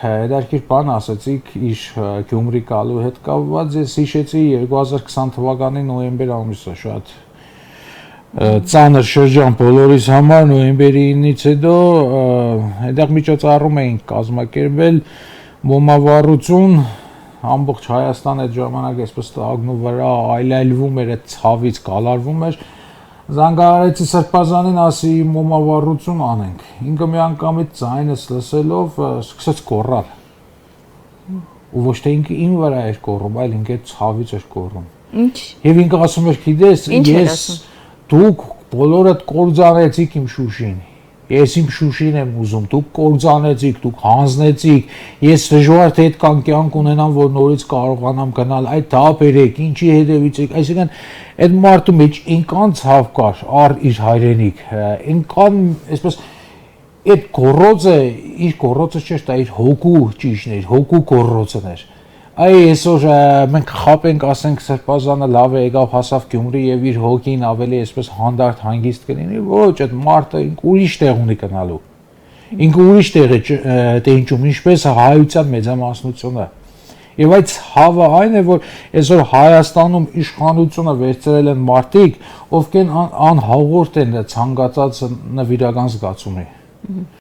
Հետաքրքիր բան ասացիք իր Գյումրի գալու հետ կապված, ես հիշեցի 2020 թվականի նոյեմբեր ամիսը շատ ծանր շրջան բոլորիս համար, նոյեմբերի 9-ից հետո այդտեղ միջոցառում էինք կազմակերպել մոմավառություն, ամբողջ Հայաստան այդ ժամանակ այսպես տագնու վրա այլայլվում էր, այդ ցավից կալարվում էր, զանգահարեցի Սրբազանին, ասի մոմավառություն անենք, ինքը մի անգամից ձայնս լսելով սկսեց գոռալ, ու ոչ թե ինքը իմ վրա էր գոռում, այլ ինքը ցավից էր գոռում, եւ ինքը ասում էր, գիտես, ես դուք բոլորդ կործանեցիք իմ Շուշին, ես իմ Շուշին եմ ուզում, դուք կործանեցիք, դուք հանձնեցիք, ես դժվար թե այդքան կյանք ունենամ, որ նորից կարողանամ գնալ, այդ դապերեք, ինչի հետևից եք, այսինքն այդ մարդու մեջ ինքան ցավ կար, առ իր հայրենիք, ինքան այսպես այդ գոռոցը, իր գոռոցը չէր, դա իր հոգու ճիշտն էր, հոգու գոռոցն էր։ Այ այսօր մենք խապենք, ասենք Սրբազանը լավ է եկավ հասավ Գյումրի եւ իր հոգին ավելի այսպես հանդարտ հանգիստ կլինի, ոչ, այդ մարդը ուրիշ տեղ ունի գնալու։ Ինքը ուրիշ տեղ է տենչում, ինչպես հայության մեծամասնությունը։ Եվ այդ հավը այն է, որ այսօր Հայաստանում իշխանությունը վերցրել են մարդիկ, ովքեր անհաղորդ են ցանկացած նվիրական զգացումի։